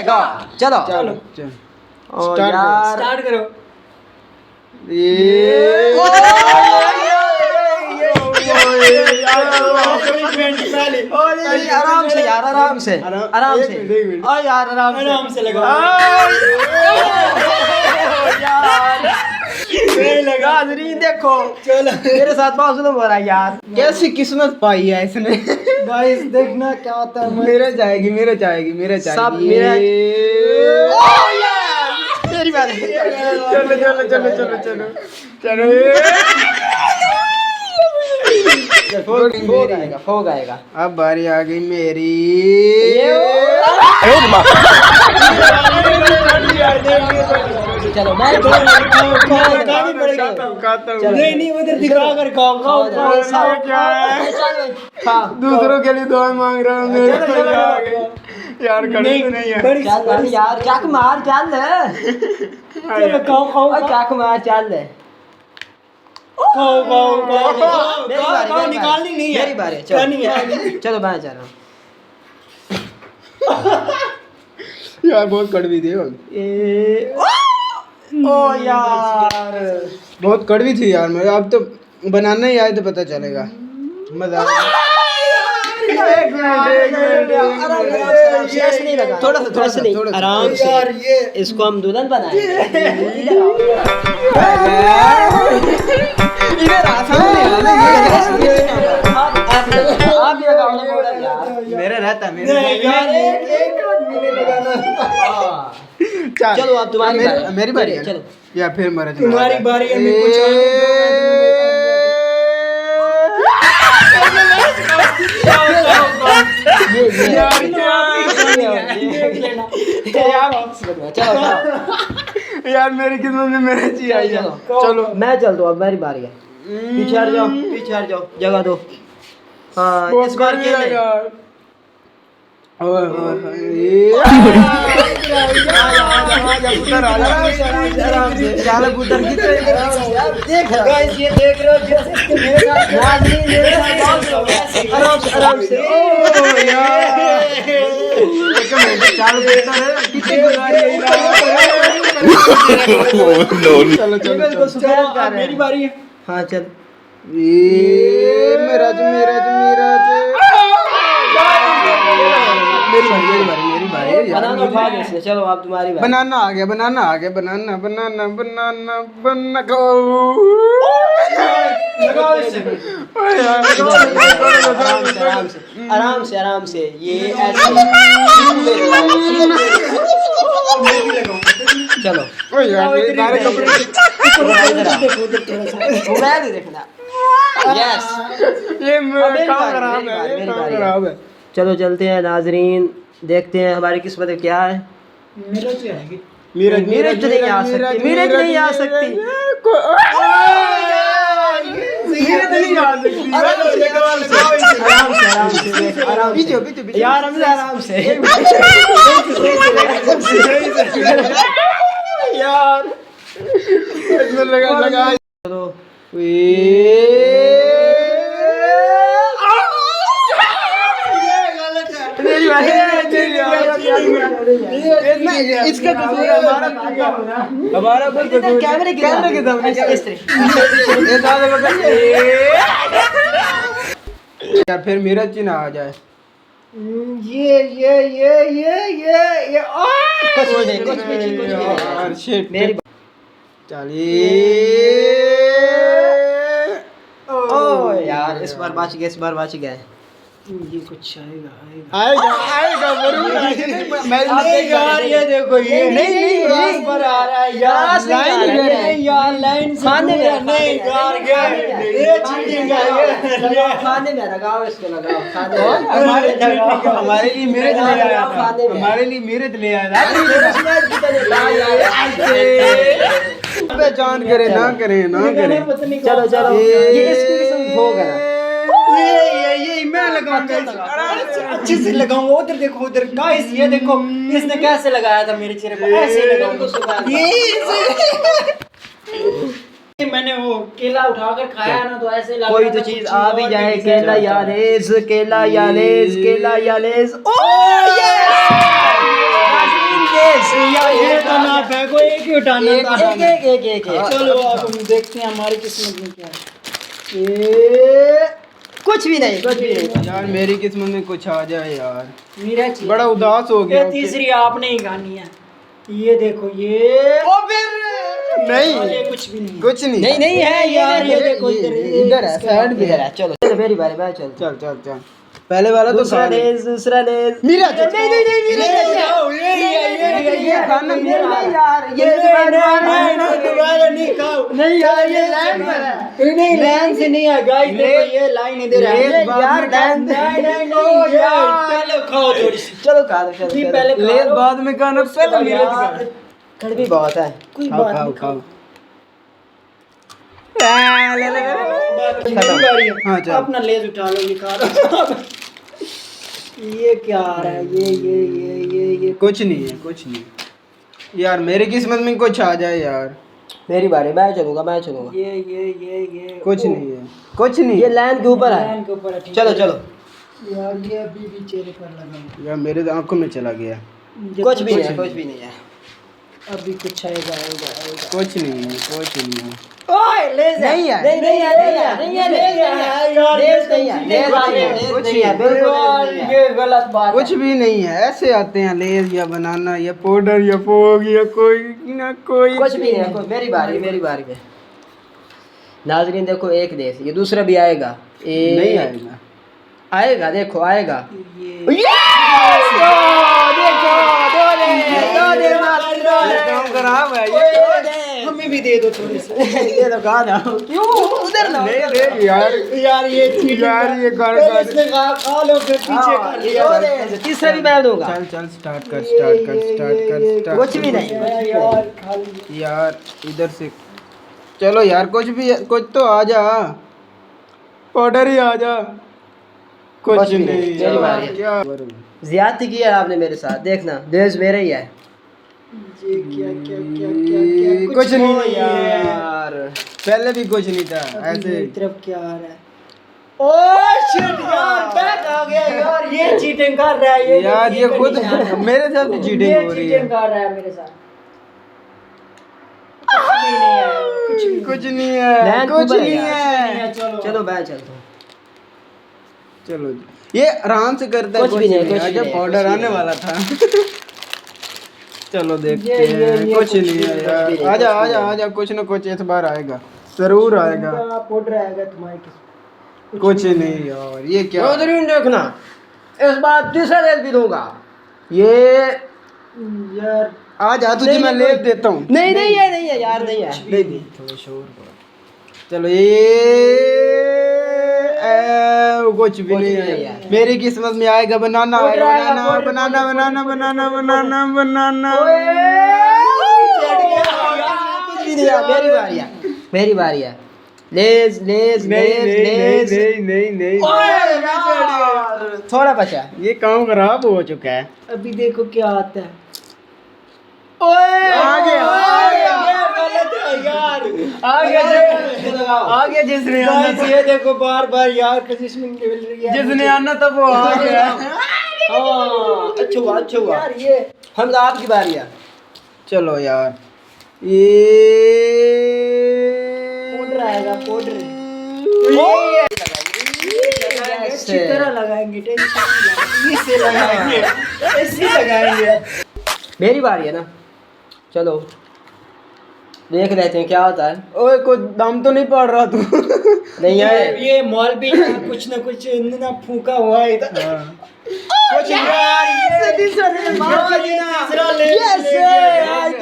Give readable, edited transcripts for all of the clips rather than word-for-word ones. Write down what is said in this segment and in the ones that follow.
लगाओ चलो चलो स्टार्ट करो आराम से यार आराम से ओ यार आराम से लगाओ नाज़रीन देखो चलो मेरे साथ बहुत जुल्म हो रहा है यार कैसी किस्मत पाई है इसने गाइस देखना क्या होता है। मेरे जाएगी सब मेरा मेरी बात चलो फोग आएगा अब बारी आ गई मेरी चलो मैं नहीं उधर दिखा कर खाओ दूसरों के लिए दुआ मांग रहा हूँ यार कड़ी तो नहीं है चल यार चाक मार चल चलो खाओ चाक मार चल निकालनी नहीं है मेरी बारी चलो मैं चल रहा हूँ यार बहुत कड़वी थी ओ यार बहुत कड़वी थी यार मेरे अब तो बनाना ही आए तो पता चलेगा मजा थोड़ा सा नहीं आराम से यार ये इसको हम दुल्हन बनाएंगे आप लगाओ ना पाउडर यार मेरा रहता चलो अब तुम्हारी बारी मेरी बारी है चलो या फिर मेरा तुम्हारी बारी है, मैं कुछ यार मेरी किस्मत में मेरा चीज आई है चलो मैं चल दो अब मेरी बारी है पीछे हट जाओ जगह दो हाँ इस बार खेले देख गाइस ये देख रहे हो जैसे मेरे साथ आराम से ओ यार चलो मेरी बारी है हाँ चल ये मेरा मेरी बारी बनाना उठा दे इसने चलो आप तुम्हारी बारी बनाना आ गया बनाना आराम से ये ऐसे चलो मोबाइल देखना यस ये काम खराब है चलो चलते हैं नाजरीन देखते हैं हमारी किस्मत में क्या है मीरज नहीं आ सकती यार हम आराम से यार लगा चलो इसका कसूर हमारा कैमरे के सामने यार फिर मेरा चिन्ह आ जाए कुछ शिट मेरी चलिए ओ यार इस बार बच गए ये कुछ आएगा जरूर मैं यार ये देखो ये नहीं पर आ रहा है यार लाइन से खाने में नहीं यार ये चीटिंग है खाने में लगाओ इसको लगाओ खाने हमारे लिए मेरे ले आया था हमारे लिए मेरे ले आया था जान करे ना करे चलो ये इसकी किस्म होगा ये मैं लगाऊंगा अच्छे से लगाऊंगा उधर देखो उधर गाइस ये देखो इसने कैसे लगाया था मेरे चेहरे पे ऐसे लगाऊंगा ये मैंने वो केला उठाकर खाया ना तो ऐसे लगा कोई तो चीज आ भी जाए केला यालेज ओ यस फेंको, एक ही उठाना था। एक चलो अब हम देखते हैं हमारी किस्मत में क्या है। कुछ भी नहीं, कुछ भी नहीं। यार मेरी किस्मत में कुछ आ जाए यार। मेरा चीज बड़ा उदास हो गया। ये तीसरी आपने ही गानी है। ये देखो ये नहीं ये कुछ भी नहीं। कुछ नहीं। नहीं है यार, ये देखो इधर इधर है, साइड पे इधर है। चलो चलो मेरी बारी, मैं चल। चल चल चल। पहले वाला तो दूसरा खा ले। लेज, दूसरा लेज। मेरा नहीं नहीं नहीं ये खाना मेरा मेरा। यार, ये दोबारा नहीं खाओ। नहीं यार, ये लाइन पर है। नहीं लाइन से नहीं है गाइस, देखो ये लाइन इधर है। ये यार लाइन नहीं यार, पहले खाओ थोड़ी सी। चलो खा दो, चलो जी, चलो। पहले ले बाद में खाना, पहले मेरे यार, कड़वी बहुत है। कोई खाओ बात खाओ नहीं, खाओ। मेरी बारी है। हाँ, चल। अपना लेज उठा लो, ये खा लो। ये क्या आ रहा है? ये कुछ नहीं है, कुछ नहीं यार। मेरी किस्मत में कुछ आ जाए यार। मेरी बारी, मैं चलूंगा, मैं चलूंगा। ये कुछ नहीं है, कुछ नहीं ये है। लाइन के ऊपर है। लाइन के ऊपर है, ठीक चलो है। चलो। यार ये अभी भी चेहरे पर लगा। यार मेरे तो आंखों में चला गया। कुछ भी नहीं है, कुछ भी नहीं है। अभी कुछ आएगा। कुछ नहीं है, कुछ नहीं है। ओए लेज नहीं है। नहीं नहीं है, नहीं है, नहीं है, नहीं है यार, लेज नहीं है, लेज नहीं है, लेज नहीं है, बिल्कुल लेज नहीं है। ये गलत बात कुछ भी नहीं है। ऐसे आते हैं लेज या बनाना या पाउडर या फोग या कोई ना कोई। कुछ भी नहीं है, मेरी बारी, मेरी बारी में। नाजरीन देखो, एक देश, ये दूसरा भी आएगा। नहीं आएगा। आएगा, देखो आएगा। ये देखो, दो दे काम खराब है ये। हमें भी दे दो थोड़ी सी। ये तो कहा ना, क्यों उधर ना, नहीं दे यार। यार ये यार ये कर पहले इसने खा लो, फिर पीछे खा लिया। दो दे, तीसरा भी मैं दूंगा। चल चल स्टार्ट कर, स्टार्ट कर, स्टार्ट कर, स्टार्ट। कुछ भी नहीं। यार खा लिया। यार इधर से चलो यार, कुछ भी, कुछ तो आ जा। पाउडर ही आ जा। कुछ कुछ भी नहीं, नहीं मेरी यार, बारी है। क्या ज्यादती की है आपने मेरे साथ, देखना देश मेरा ही है। ये क्या कुछ नहीं हो यार। पहले भी कुछ नहीं था अभी ऐसे। मेरी तरफ क्या आ रहा है? ओ शिट यार, बैक आ गया यार। ये चीटिंग कर रहा है यार ये खुद मेरे साथ भी चीटिंग हो रही है। चीटिंग कर रहा है मेरे साथ। कुछ भी नहीं है, कुछ भी कुछ नहीं है, लैंड कुछ ऊपर है नहीं यार। है। चलो चलो मैं चलता हूँ। चलो ये आराम से करता है। कुछ भी नहीं, कुछ भी आजा, नहीं, पाउडर कुछ भी आने नहीं। वाला था। चलो देखते ये हैं। कुछ नहीं है कुछ यार। भी नहीं, आजा कुछ भी आजा नहीं। आजा, कुछ ना कुछ इस बार आएगा, जरूर आएगा। पाउडर आएगा तुम्हारी किस्मत। कुछ नहीं यार, ये क्या? चौधरी देखना, इस बार तीसरा रेल भी दूंगा। ये यार आजा, तुझे नहीं, मैं नहीं, ले कोई- देता हूँ। नहीं नहीं है, नहीं है यार, नहीं है। नहीं थोड़ा शोर करो। चलो ये कुछ भी कुछ नहीं भी नहीं है। है। मेरी किस्मत में आएगा बनाना, पाउडर आएगा आएगा, बनाना, पाउडर, बनाना, पाउडर, बनाना, पाउडर, बनाना, पाउडर, बनाना, बनाना। कुछ भी नहीं है, मेरी बारी है, मेरी बारी है। लेज लेज लेज लेज। नहीं नहीं। थोड़ा बचा। ये काम खराब हो चुका है। अभी देखो क्या आता है। आ गया, आ गया। गलत है यार। आगे जिसने आना गाइस ये देखो बार बार यार पोजीशनिंग मिल रही है। जिसने आना था वो आ गया। हाँ, अच्छा हुआ, अच्छा हुआ। यार ये हम आपकी बारी है। चलो यार ये पाउडर आएगा, पाउडर। अच्छी तरह लगाएंगे, टेंशन नहीं लगाएंगे। इससे लगाएंगे, ऐसे लगाएंगे। मेरी बारी है ना, चलो देख लेते हैं क्या होता है। ओए कुछ दम तो नहीं पड़ रहा तू? नहीं है ये मॉल भी कुछ ना कुछ ना फूका हुआ है इधर। कुछ यार ये तीसरा ले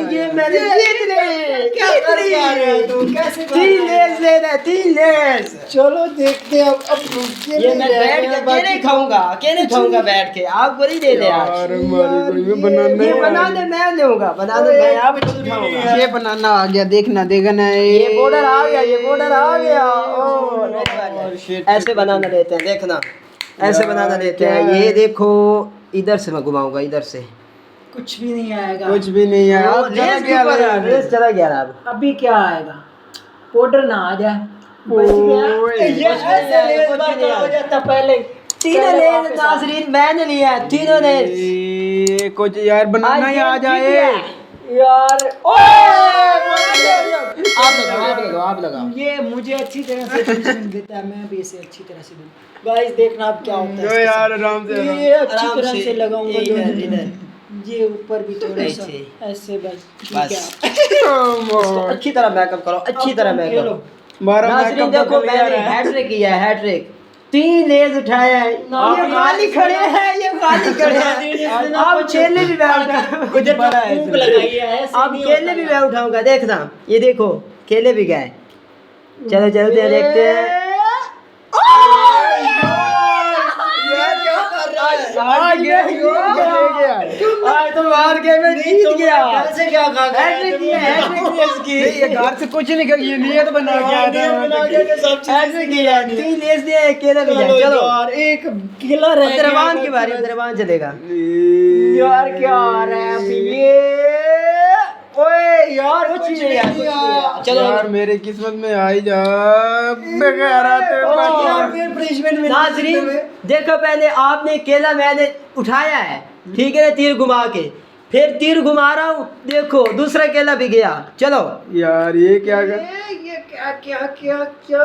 ये मैंने जीत ली। क्या कर पा रहे हो तुम? कैसे कर तीन रहे हो? लेस लेना है, तीन लेस। चलो देखते हैं अब ये मैं बैठ के अकेले खाऊंगा, अकेले खाऊंगा बैठ के, आपको नहीं दे दे आज। यार हमारी कोई में बनाना ये बनाने मैं लूंगा, बनाने मैं आप उठाऊंगा। ये बनाना आ गया, देखना देखना ये बॉर्डर आ गया, ये बॉर्डर आ गया। shit, ऐसे बनाना लेते हैं, देखना ऐसे यार, बनाना लेते क्या हैं। है? ये देखो, इधर से मैं घुमाऊंगा, इधर से। कुछ भी नहीं आएगा। कुछ भी नहीं है। अब चला लेस गया, लेस चला गया अब। अभी क्या आएगा? पाउडर ना आ जाए, बच गया। ओए। ये ऐसे लेस कुछ भी नहीं हो आएगा। जाता पहले। तीनों पहले लेस वापस आ। नाजरीन मैंने लिया है, तीनों लेस। ये कुछ यार बनाना ही आ जाए। यार आप लगाओ। ये मुझे अच्छी तरह से पनिशमेंट देता है, मैं भी इसे अच्छी तरह से दूं। गाइस देखना अब क्या होता जो है। यार आराम से ये अच्छी आराम तरह से लगाऊंगा इधर इधर ये ऊपर भी थोड़ा सा ऐसे। ऐसे बस ठीक बस। है। इसको अच्छी तरह मेकअप करो, अच्छी तरह अब तुम मेकअप खेलो। करो। मारा नाज़रीन मेकअप देखो तो क्लियर मैंने है। हैट्रिक किया है, हैट्रिक 3 लेज उठाया है। ये खाली खड़े हैं, ये खाली खड़े हैं। अब केले भी मैं उठाऊंगा। इधर बड़ा है फूंक इसमें। लगाई है ऐसे अब नहीं केले भी मैं उठाऊंगा, देखना ये देखो केले भी गए। चलो चलते हैं, देखते हैं। यार क्या कर रहा है? आज आज तो बाहर के में नहीं, जीत तुम गया। कैसे क्या खा गए? हैट्रिक किया, हैट्रिक किया इसकी। नहीं, ये घर से कुछ नहीं कर, ये नियत बना के आया था। बना के सब चीज़ हैट्रिक किया, 3 लेज दिए, एक केला भी गया। चलो यार एक केला रह गया। अब्दुर्रहमान की बारी, अब्दुर्रहमान चलेगा। यार क्या आ रहा है अभी ये? ओए यार कुछ नहीं यार, कुछ नहीं यार। चलो चलो यार मेरी किस्मत में आई जा बेगारा थे यार फिर punishment मिलती नाज़रीन है तुम्हें। देखो, पहले आपने केला मैंने उठाया है, ठीक है ना, तीर घुमा के, फिर तीर घुमा रहा हूँ, देखो दूसरा केला भी गया। चलो यार ये क्या कर ये क्या क्या क्या क्या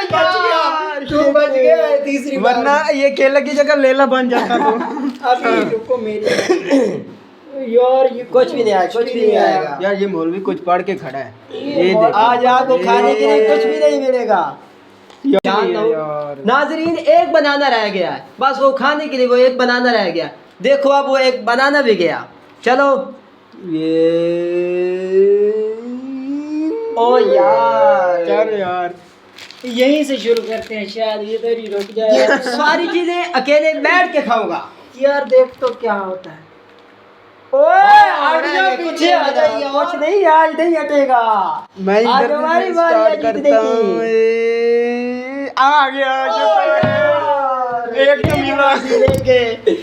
बच गया, तू बच गया तीसरी बार। वरना ये केला की जगह लेला बन जाता तो। अभी रुको मेरी यार ये कुछ भी नहीं आया, कुछ भी नहीं आएगा। यार ये मौलवी कुछ पढ़ के खड़ा है। ये ये देखो। आज आपको खाने के लिए कुछ भी नहीं मिलेगा। जान लो यार नाज़रीन, एक बनाना रह गया है, बस वो खाने के लिए वो एक बनाना रह गया। देखो अब वो एक बनाना भी गया। चलो ये ओ यार, यार यहीं से शुरू करते हैं, शायद इधर ही रुक ये जाए। सारी चीजें अकेले बैठ के खाऊंगा। यार देख तो क्या होता है। कुछ नहीं, आज नहीं हटेगा। मैं आज इधर हमारी से बारी है स्टार्ट जीतने करता की। हूँ। आ गया एक तो मिला।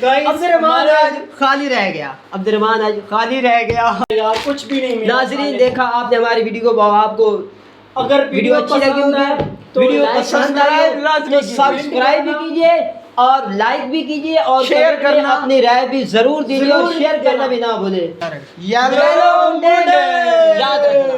Guys, अब्दुर्रहमान आज खाली रह गया, अब्दुर्रहमान आज खाली रह गया। यार कुछ भी नहीं मिला। नाज़रीन देखा आपने हमारी वीडियो को, आपको अगर वीडियो अच्छी लगी होगी, वीडियो पसंद आए तो सब्सक्राइब भी कीजिए और लाइक भी कीजिए और शेयर कमेंट में करना। अपनी राय भी जरूर दीजिए और जरूर शेयर देना। करना भी ना भूले। येलो याद रखना।